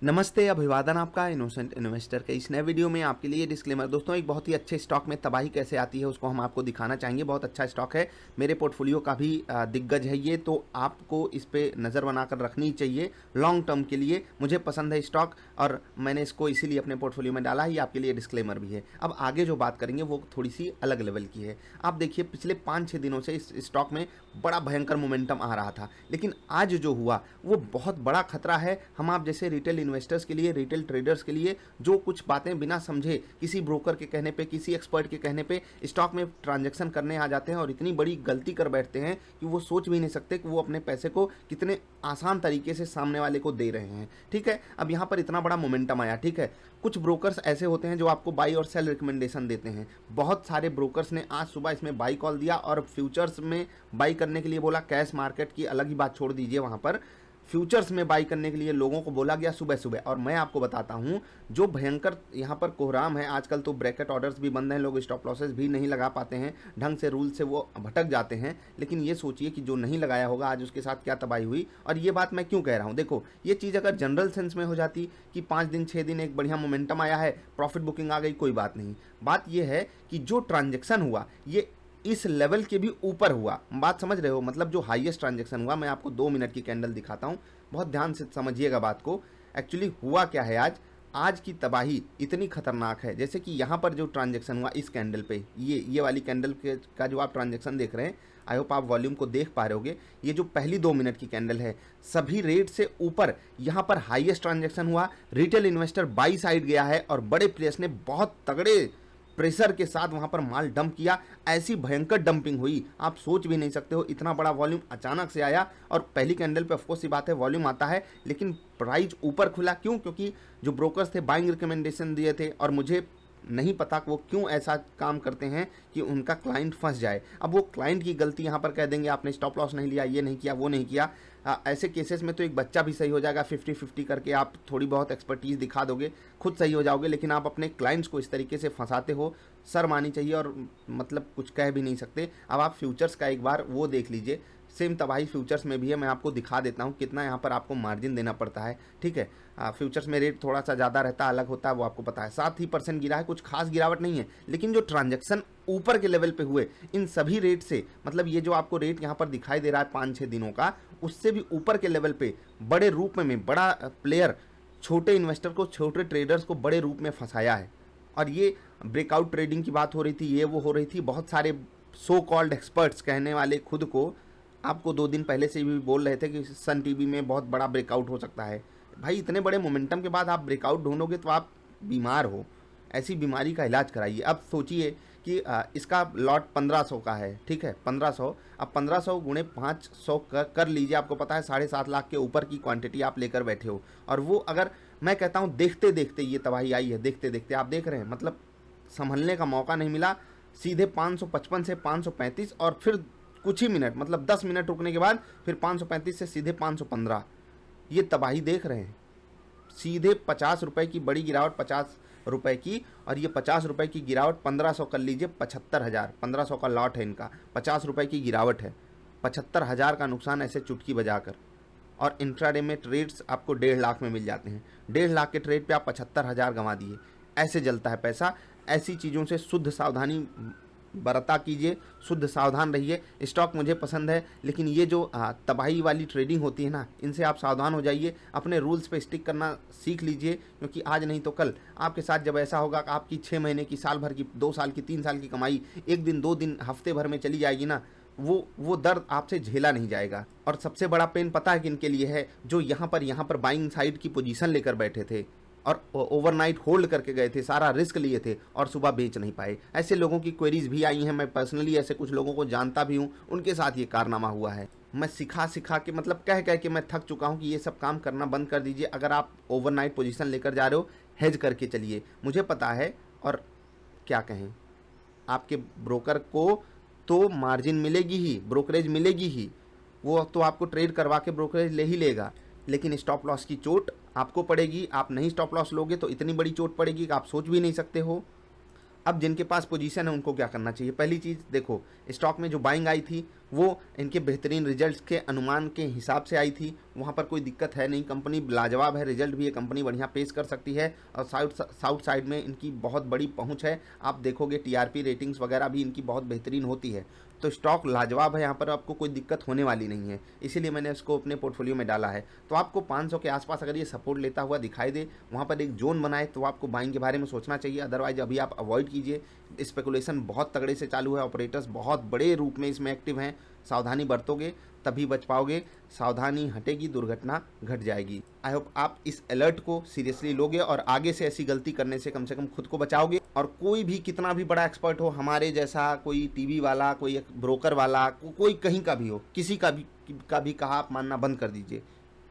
नमस्ते, अभिवादन आपका इनोसेंट इन्वेस्टर के इस नए वीडियो में आपके लिए डिस्क्लेमर। दोस्तों, एक बहुत ही अच्छे स्टॉक में तबाही कैसे आती है उसको हम आपको दिखाना चाहेंगे। बहुत अच्छा स्टॉक है, मेरे पोर्टफोलियो का भी दिग्गज है ये, तो आपको इस पे नज़र बनाकर रखनी चाहिए लॉन्ग टर्म के लिए। मुझे पसंद है स्टॉक और मैंने इसको इसीलिए अपने पोर्टफोलियो में डाला है। ये आपके लिए डिस्क्लेमर भी है। अब आगे जो बात करेंगे वो थोड़ी सी अलग लेवल की है। आप देखिए, पिछले 5-6 दिनों से इस स्टॉक में बड़ा भयंकर मोमेंटम आ रहा था, लेकिन आज जो हुआ वो बहुत बड़ा खतरा है हम आप जैसे रिटेल इन्वेस्टर्स के लिए, रिटेल ट्रेडर्स के लिए, जो कुछ बातें बिना समझे किसी ब्रोकर के कहने पे, किसी एक्सपर्ट के कहने पे स्टॉक में ट्रांजैक्शन करने आ जाते हैं और इतनी बड़ी गलती कर बैठते हैं कि वो सोच भी नहीं सकते कि वो अपने पैसे को कितने आसान तरीके से सामने वाले को दे रहे हैं। ठीक है, अब यहाँ पर इतना बड़ा मोमेंटम आया। ठीक है, कुछ ब्रोकर्स ऐसे होते हैं जो आपको बाई और सेल रिकमेंडेशन देते हैं। बहुत सारे ब्रोकर्स ने आज सुबह इसमें बाई कॉल दिया और फ्यूचर्स में बाई करने के लिए बोला। कैश मार्केट की अलग ही बात छोड़ दीजिए, वहाँ पर फ्यूचर्स में बाई करने के लिए लोगों को बोला गया सुबह सुबह। और मैं आपको बताता हूं, जो भयंकर यहाँ पर कोहराम है आजकल, तो ब्रैकेट ऑर्डर्स भी बंद हैं, लोग स्टॉप लॉसेस भी नहीं लगा पाते हैं ढंग से, रूल से वो भटक जाते हैं। लेकिन ये सोचिए कि जो नहीं लगाया होगा आज उसके साथ क्या तबाही हुई। और ये बात मैं क्यों कह रहा हूँ, देखो, ये चीज़ अगर जनरल सेंस में हो जाती कि 5 दिन 6 दिन एक बढ़िया मोमेंटम आया है, प्रॉफिट बुकिंग आ गई, कोई बात नहीं। बात ये है कि जो ट्रांजेक्शन हुआ ये इस लेवल के भी ऊपर हुआ। बात समझ रहे हो, मतलब जो हाईएस्ट ट्रांजैक्शन हुआ, मैं आपको 2 मिनट की कैंडल दिखाता हूं, बहुत ध्यान से समझिएगा बात को। एक्चुअली हुआ क्या है, आज की तबाही इतनी खतरनाक है। जैसे कि यहाँ पर जो ट्रांजैक्शन हुआ इस कैंडल पे, ये वाली कैंडल का जो आप ट्रांजैक्शन देख रहे हैं, आई होप आप वॉल्यूम को देख पा रहे होगे। ये जो पहली 2 मिनट की कैंडल है, सभी रेट से ऊपर यहाँ पर हाईएस्ट ट्रांजैक्शन हुआ। रिटेल इन्वेस्टर बाई साइड गया है और बड़े प्लेयर्स ने बहुत तगड़े प्रेशर के साथ वहां पर माल डंप किया। ऐसी भयंकर डंपिंग हुई, आप सोच भी नहीं सकते हो। इतना बड़ा वॉल्यूम अचानक से आया और पहली कैंडल पे ऑफकोर्स ये बात है, वॉल्यूम आता है, लेकिन प्राइस ऊपर खुला। क्यों? क्योंकि जो ब्रोकर्स थे बाइंग रिकमेंडेशन दिए थे और मुझे नहीं पता कि वो क्यों ऐसा काम करते हैं कि उनका क्लाइंट फंस जाए। अब वो क्लाइंट की गलती यहाँ पर कह देंगे आपने स्टॉप लॉस नहीं लिया, ये नहीं किया, वो नहीं किया। ऐसे केसेस में तो एक बच्चा भी सही हो जाएगा, 50-50 करके आप थोड़ी बहुत एक्सपर्टीज़ दिखा दोगे, खुद सही हो जाओगे। लेकिन आप अपने क्लाइंट्स को इस तरीके से फंसाते हो, शर्म आनी चाहिए। और मतलब कुछ कह भी नहीं सकते। अब आप फ्यूचर्स का एक बार वो देख लीजिए, सेम तबाही फ्यूचर्स में भी है। मैं आपको दिखा देता हूँ कितना यहाँ पर आपको मार्जिन देना पड़ता है। ठीक है, फ्यूचर्स में रेट थोड़ा सा ज़्यादा रहता है, अलग होता है, वो आपको पता है। 7% गिरा है, कुछ खास गिरावट नहीं है। लेकिन जो ट्रांजैक्शन ऊपर के लेवल पे हुए इन सभी रेट से, मतलब ये जो आपको रेट यहाँ पर दिखाई दे रहा है 5-6 दिनों का, उससे भी ऊपर के लेवल पे बड़े रूप में बड़ा प्लेयर छोटे इन्वेस्टर को, छोटे ट्रेडर्स को बड़े रूप में फंसाया है। और ये ब्रेकआउट ट्रेडिंग की बात हो रही थी, ये वो हो रही थी। बहुत सारे सो कॉल्ड एक्सपर्ट्स कहने वाले खुद को आपको 2 दिन पहले से भी बोल रहे थे कि सन टीवी में बहुत बड़ा ब्रेकआउट हो सकता है। भाई, इतने बड़े मोमेंटम के बाद आप ब्रेकआउट ढूंढोगे तो आप बीमार हो। ऐसी बीमारी का इलाज कराइए। अब सोचिए कि इसका लॉट 1500 का है। ठीक है, 1500, अब 1500 गुणे 500 कर लीजिए। आपको पता है 7.5 लाख के ऊपर की क्वांटिटी आप लेकर बैठे हो। और वो अगर मैं कहता हूँ देखते देखते ये तबाही आई है, देखते देखते आप देख रहे हैं, मतलब संभलने का मौका नहीं मिला। सीधे 555 से 535 और फिर कुछ ही मिनट, मतलब 10 मिनट रुकने के बाद फिर 535 से सीधे 515। ये तबाही देख रहे हैं, सीधे 50 रुपए की बड़ी गिरावट, 50 रुपए की। और ये 50 रुपए की गिरावट 1500 कर लीजिए, 75,000। 1500 का लॉट है इनका, 50 रुपए की गिरावट है, 75,000 का नुकसान ऐसे चुटकी बजाकर। और इंट्राडे में ट्रेड्स आपको 1.5 लाख में मिल जाते हैं। 1.5 लाख के ट्रेड पे आप 75,000 गंवा दिए। ऐसे जलता है पैसा। ऐसी चीज़ों से शुद्ध सावधानी बरता कीजिए, शुद्ध सावधान रहिए। स्टॉक मुझे पसंद है, लेकिन ये जो तबाही वाली ट्रेडिंग होती है ना, इनसे आप सावधान हो जाइए। अपने रूल्स पे स्टिक करना सीख लीजिए, क्योंकि आज नहीं तो कल आपके साथ जब ऐसा होगा कि आपकी 6 महीने की, साल भर की, 2 साल की, 3 साल की कमाई 1 दिन 2 दिन हफ्ते भर में चली जाएगी ना, वो दर्द आपसे झेला नहीं जाएगा। और सबसे बड़ा पेन पता है किनके लिए है? जो यहाँ पर बाइंग साइड की पोजीशन लेकर बैठे थे और ओवरनाइट होल्ड करके गए थे, सारा रिस्क लिए थे और सुबह बेच नहीं पाए। ऐसे लोगों की क्वेरीज भी आई हैं। मैं पर्सनली ऐसे कुछ लोगों को जानता भी हूं, उनके साथ ये कारनामा हुआ है। मैं सिखा के, मतलब कह के मैं थक चुका हूं कि ये सब काम करना बंद कर दीजिए। अगर आप ओवरनाइट पोजीशन लेकर जा रहे हो, हेज करके चलिए। मुझे पता है, और क्या कहें, आपके ब्रोकर को तो मार्जिन मिलेगी ही, ब्रोकरेज मिलेगी ही, वो तो आपको ट्रेड करवा के ब्रोकरेज ले ही लेगा। लेकिन स्टॉप लॉस की चोट आपको पड़ेगी। आप नहीं स्टॉप लॉस लोगे तो इतनी बड़ी चोट पड़ेगी कि आप सोच भी नहीं सकते हो। अब जिनके पास पोजीशन है उनको क्या करना चाहिए? पहली चीज़ देखो, स्टॉक में जो बाइंग आई थी वो इनके बेहतरीन रिजल्ट्स के अनुमान के हिसाब से आई थी। वहाँ पर कोई दिक्कत है नहीं, कंपनी लाजवाब है, रिजल्ट भी ये कंपनी बढ़िया पेश कर सकती है और साउथ साइड में इनकी बहुत बड़ी पहुँच है। आप देखोगे टीआरपी रेटिंग्स वगैरह भी इनकी बहुत बेहतरीन होती है। तो स्टॉक लाजवाब है, यहाँ पर आपको कोई दिक्कत होने वाली नहीं है, इसीलिए मैंने इसको अपने पोर्टफोलियो में डाला है। तो आपको 500 के आसपास अगर ये सपोर्ट लेता हुआ दिखाई दे, वहाँ पर एक जोन बनाए, तो आपको बाइंग के बारे में सोचना चाहिए। अदरवाइज अभी आप अवॉइड कीजिए। स्पेकुलेशन बहुत तगड़े से चालू है, ऑपरेटर्स बहुत बड़े रूप में इसमें एक्टिव हैं। सावधानी बरतोगे तभी बच पाओगे, सावधानी हटेगी दुर्घटना घट जाएगी। आई होप आप इस अलर्ट को सीरियसली लोगे और आगे से ऐसी गलती करने से कम खुद को बचाओगे। और कोई भी कितना भी बड़ा एक्सपर्ट हो, हमारे जैसा कोई टीवी वाला, कोई ब्रोकर वाला, कोई कहीं का भी हो, किसी का भी कहा आप मानना बंद कर दीजिए।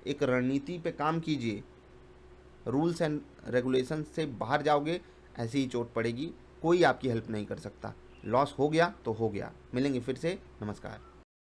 एक रणनीति पे काम कीजिए, रूल्स एंड रेगुलेशन से बाहर जाओगे ऐसी ही चोट पड़ेगी, कोई आपकी हेल्प नहीं कर सकता। लॉस हो गया तो हो गया। मिलेंगे फिर से, नमस्कार।